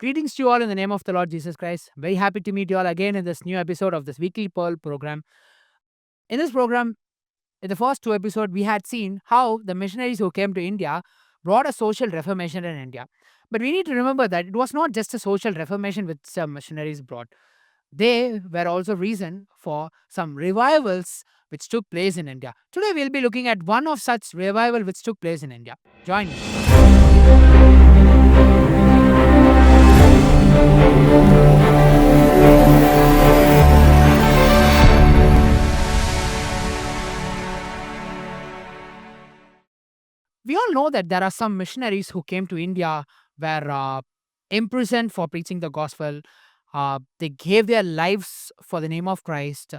Greetings to you all in the name of the Lord Jesus Christ. Very happy to meet you all again in this new episode of this weekly Pearl program. In this program, in the first two episodes, we had seen how the missionaries who came to India brought a social reformation in India. But we need to remember that it was not just a social reformation which some missionaries brought. They were also reason for some revivals which took place in India. Today we'll be looking at one of such revival which took place in India. Join me. We all know that there are some missionaries who came to India were imprisoned for preaching the gospel. They gave their lives for the name of Christ.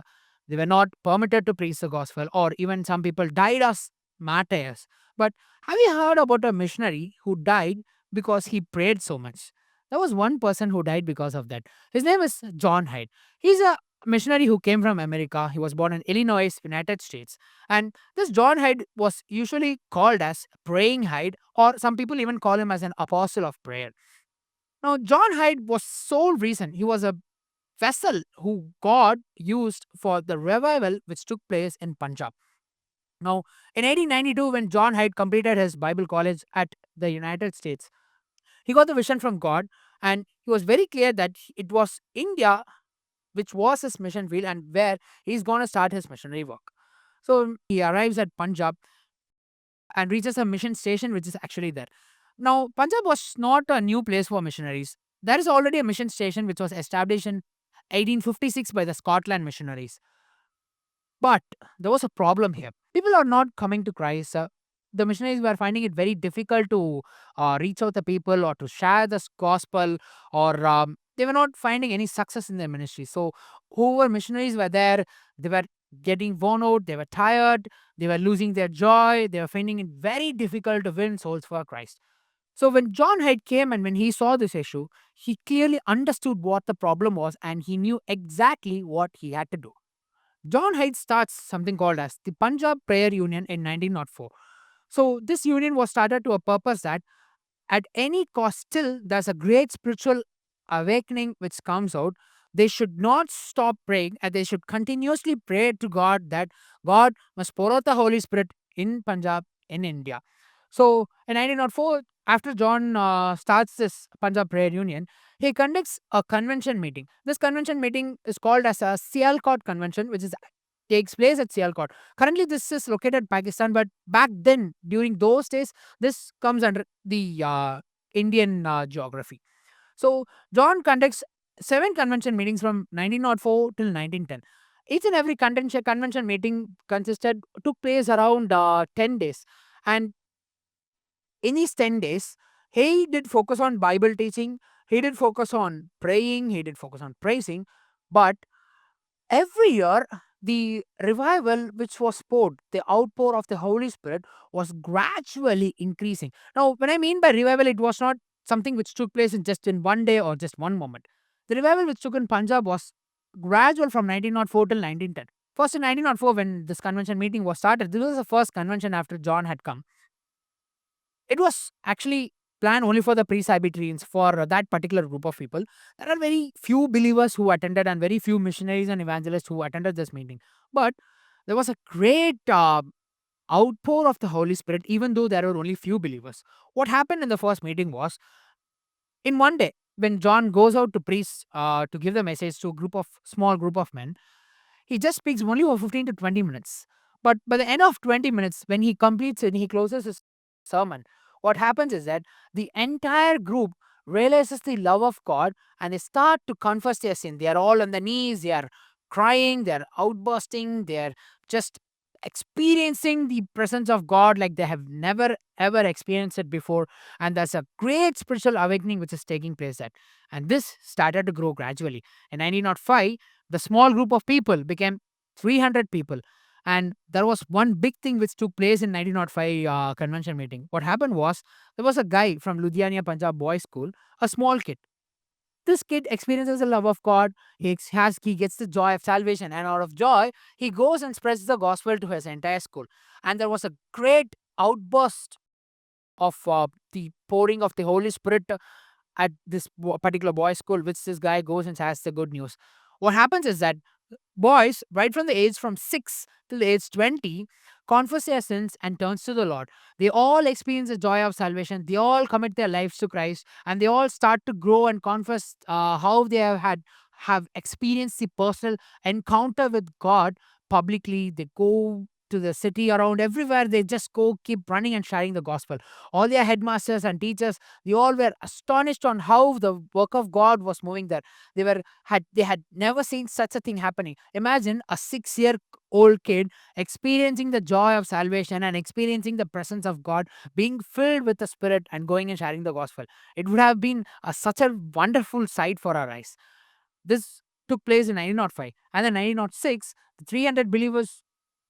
They were not permitted to preach the gospel, or even some people died as martyrs. But have you heard about a missionary who died because he prayed so much? There was one person who died because of that. His name is John Hyde. He's a missionary who came from America. He was born in Illinois, United States. And this John Hyde was usually called as Praying Hyde, or some people even call him as an apostle of prayer. Now, John Hyde was sole reason. He was a vessel who God used for the revival which took place in Punjab. Now, in 1892, when John Hyde completed his Bible college at the United States, he got the vision from God, and he was very clear that it was India which was his mission field and where he's going to start his missionary work. So he arrives at Punjab and reaches a mission station which is actually there. Now, Punjab was not a new place for missionaries. There is already a mission station which was established in 1856 by the Scotland missionaries. But there was a problem here. People are not coming to Christ. The missionaries were finding it very difficult to reach out the people or to share this gospel, or they were not finding any success in their ministry. So, whoever missionaries were there, they were getting worn out, they were tired, they were losing their joy, they were finding it very difficult to win souls for Christ. So, when John Hyde came and when he saw this issue, he clearly understood what the problem was and he knew exactly what he had to do. John Hyde starts something called as the Punjab Prayer Union in 1904. So this union was started to a purpose that at any cost, still there's a great spiritual awakening which comes out. They should not stop praying and they should continuously pray to God that God must pour out the Holy Spirit in Punjab, in India. So in 1904, after John starts this Punjab Prayer Union, he conducts a convention meeting. This convention meeting is called as a Sialkot Convention, which is takes place at Sialkot. Currently, this is located in Pakistan, but back then, during those days, this comes under the Indian geography. So, John conducts seven convention meetings from 1904 till 1910. Each and every convention meeting took place around 10 days. And in these 10 days, he did focus on Bible teaching, he did focus on praying, he did focus on praising, but every year, the revival which was poured, the outpour of the Holy Spirit was gradually increasing. Now, when I mean by revival, it was not something which took place in just in one day or just one moment. The revival which took in Punjab was gradual from 1904 till 1910. First in 1904, when this convention meeting was started, this was the first convention after John had come. It was actually planned only for the Presbyterians, for that particular group of people. There are very few believers who attended and very few missionaries and evangelists who attended this meeting. But there was a great outpour of the Holy Spirit, even though there were only few believers. What happened in the first meeting was, in one day, when John goes out to preach, to give the message to a small group of men, he just speaks only for 15 to 20 minutes. But by the end of 20 minutes, when he completes it, he closes his sermon. What happens is that the entire group realizes the love of God and they start to confess their sin. They are all on their knees, they are crying, they are outbursting, they are just experiencing the presence of God like they have never ever experienced it before. And there's a great spiritual awakening which is taking place there. And this started to grow gradually. In 1905, the small group of people became 300 people. And there was one big thing which took place in 1905 convention meeting. What happened was, there was a guy from Ludhiana Punjab Boys School, a small kid. This kid experiences the love of God. He gets the joy of salvation, and out of joy, he goes and spreads the gospel to his entire school. And there was a great outburst of the pouring of the Holy Spirit at this particular boys' school, which this guy goes and has the good news. What happens is that boys, right from the age from 6 till the age 20, confess their sins and turns to the Lord. They all experience the joy of salvation. They all commit their lives to Christ, and they all start to grow and confess how they have experienced the personal encounter with God publicly. They go to the city around everywhere. They just go keep running and sharing the gospel. All their headmasters and teachers, they all were astonished on how the work of God was moving there. They had never seen such a thing happening. Imagine a 6-year old kid experiencing the joy of salvation and experiencing the presence of God, being filled with the Spirit and going and sharing the gospel. It would have been such a wonderful sight for our eyes. This took place in 1905, and in 1906, the 300 believers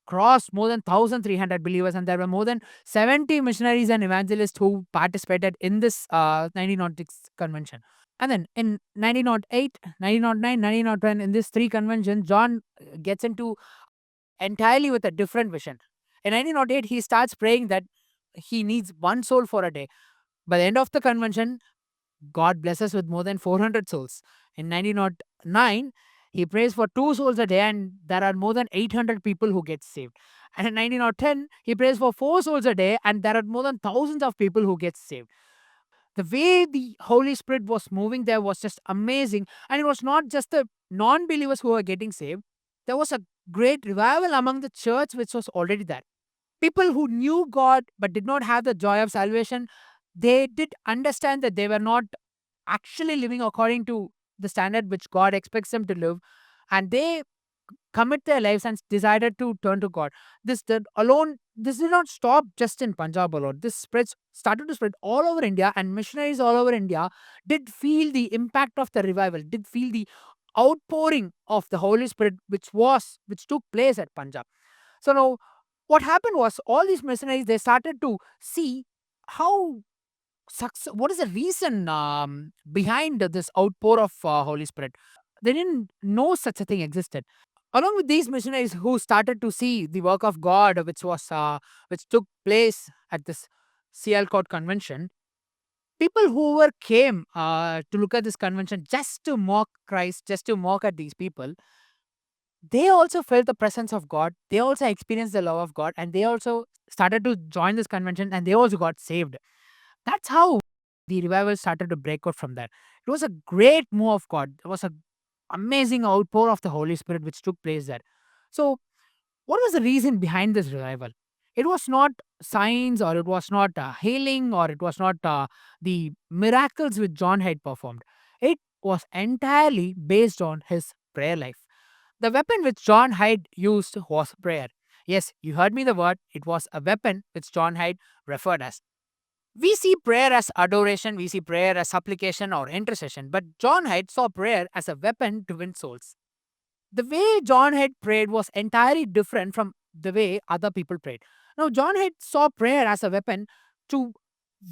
crossed more than 1,300 believers, and there were more than 70 missionaries and evangelists who participated in this 1906 convention. And then in 1908, 1909, 1910, in these three conventions, John gets into entirely with a different vision. In 1908, he starts praying that he needs one soul for a day. By the end of the convention, God blesses with more than 400 souls. In 1909, he prays for two souls a day, and there are more than 800 people who get saved. And in 1910, he prays for four souls a day, and there are more than thousands of people who get saved. The way the Holy Spirit was moving there was just amazing. And it was not just the non believers who were getting saved, there was a great revival among the church which was already there. People who knew God but did not have the joy of salvation, they did understand that they were not actually living according to the standard which God expects them to live, and they commit their lives and decided to turn to God. This did not stop just in Punjab alone. This started to spread all over India, and missionaries all over India did feel the impact of the revival, did feel the outpouring of the Holy Spirit, which took place at Punjab. So now, what happened was all these missionaries, they started to see how what is the reason behind this outpour of Holy Spirit. They didn't know such a thing existed. Along with these missionaries who started to see the work of God, which took place at this Sialkot convention, people who were came to look at this convention just to mock Christ, just to mock at these people, they also felt the presence of God. They also experienced the love of God, and they also started to join this convention, and they also got saved. That's how the revival started to break out from that. It was a great move of God. There was a amazing outpour of the Holy Spirit which took place there. So, what was the reason behind this revival? It was not signs, or it was not healing, or it was not the miracles which John had performed. It was entirely based on his prayer life. The weapon which John Hyde used was prayer. Yes, you heard me the word. It was a weapon which John Hyde referred as. We see prayer as adoration, we see prayer as supplication or intercession, but John Hyde saw prayer as a weapon to win souls. The way John Hyde prayed was entirely different from the way other people prayed. Now, John Hyde saw prayer as a weapon to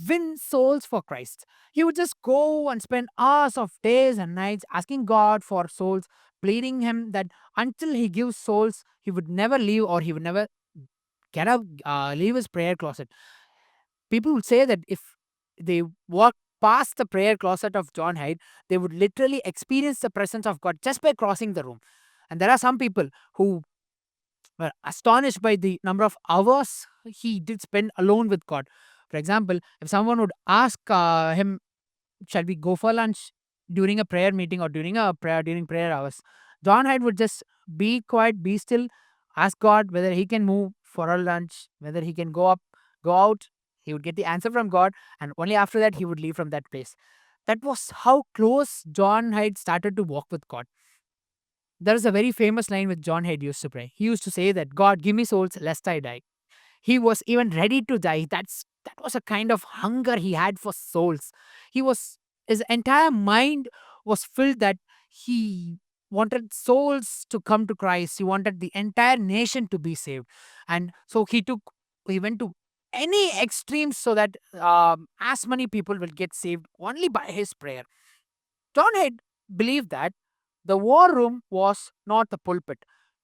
win souls for Christ. He would just go and spend hours of days and nights asking God for souls, pleading him that until he gives souls, he would never leave, or he would never get up, leave his prayer closet. People would say that if they walk past the prayer closet of John Hyde, they would literally experience the presence of God just by crossing the room. And there are some people who were astonished by the number of hours he did spend alone with God. For example, if someone would ask him, "Shall we go for lunch?" during a prayer meeting or during prayer hours, John Hyde would just be quiet, be still, ask God whether he can move for a lunch, whether he can go out. He would get the answer from God, and only after that he would leave from that place. That was how close John Hyde started to walk with God. There is a very famous line which John Hyde used to pray. He used to say that, "God, give me souls lest I die." He was even ready to die. That was a kind of hunger he had for souls. He was His entire mind was filled that he wanted souls to come to Christ. He wanted the entire nation to be saved. And so he went to any extremes so that as many people will get saved only by his prayer. John had believed that the war room was not the pulpit.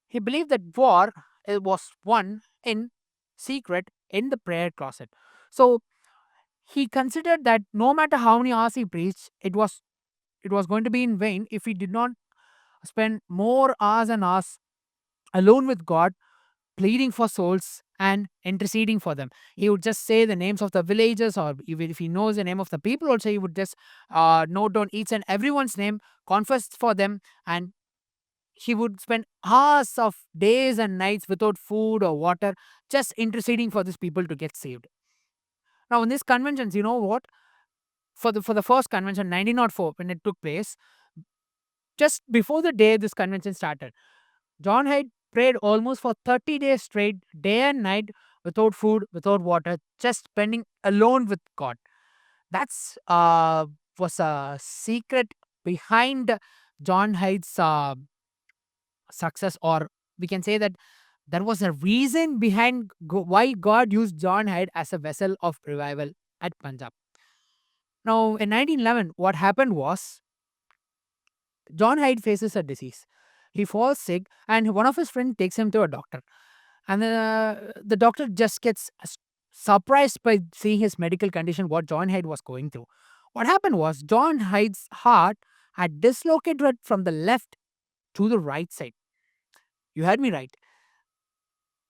He believed that war was won in secret in the prayer closet. So He considered that no matter how many hours he preached, it was going to be in vain if he did not spend more hours and hours alone with God, pleading for souls and interceding for them. He would just say the names of the villagers, or even if he knows the name of the people, also he would just note down each and everyone's name, confess for them, and he would spend hours of days and nights without food or water, just interceding for these people to get saved. Now, in these conventions, you know what? For the first convention, 1904, when it took place, just before the day this convention started, John Hyde prayed almost for 30 days straight, day and night, without food, without water, just spending alone with God. That's was a secret behind John Hyde's success, or we can say that there was a reason behind why God used John Hyde as a vessel of revival at Punjab. Now, in 1911, what happened was John Hyde faces a disease. He falls sick, and one of his friends takes him to a doctor. And the doctor just gets surprised by seeing his medical condition, what John Hyde was going through. What happened was John Hyde's heart had dislocated from the left to the right side. You heard me right.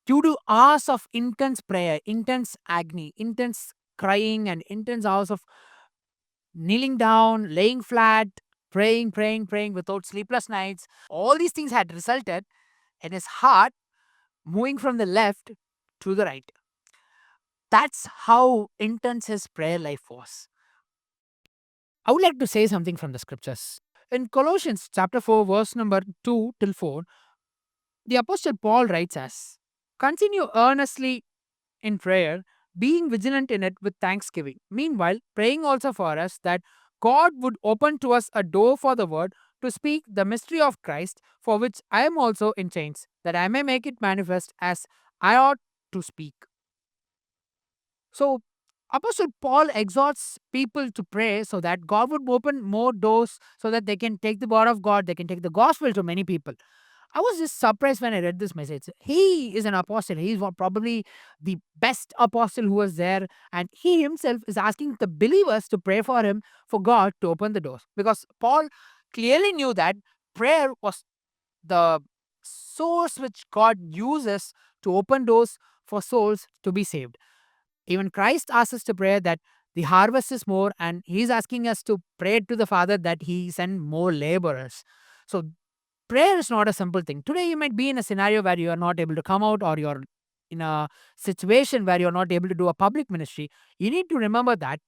Due to hours of intense prayer, intense agony, intense crying, and intense hours of kneeling down, laying flat, praying, praying, praying without sleepless nights, all these things had resulted in his heart moving from the left to the right. That's how intense his prayer life was. I would like to say something from the scriptures. In Colossians chapter 4, verse number 2 till 4, the Apostle Paul writes us, continue earnestly in prayer, being vigilant in it with thanksgiving. Meanwhile, praying also for us that God would open to us a door for the word to speak the mystery of Christ, for which I am also in chains, that I may make it manifest as I ought to speak. So, Apostle Paul exhorts people to pray so that God would open more doors so that they can take the word of God, they can take the gospel to many people. I was just surprised when I read this message. He is an apostle. He's probably the best apostle who was there. And he himself is asking the believers to pray for him, for God to open the doors. Because Paul clearly knew that prayer was the source which God uses to open doors for souls to be saved. Even Christ asks us to pray that the harvest is more, and he's asking us to pray to the Father that he send more laborers. So prayer is not a simple thing. Today, you might be in a scenario where you are not able to come out, or you're in a situation where you're not able to do a public ministry. You need to remember that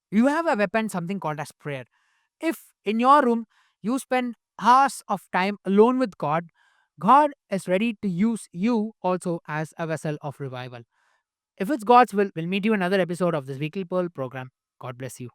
you have a weapon, something called as prayer. If in your room you spend hours of time alone with God, God is ready to use you also as a vessel of revival. If it's God's will, we'll meet you in another episode of this Weekly Pearl program. God bless you.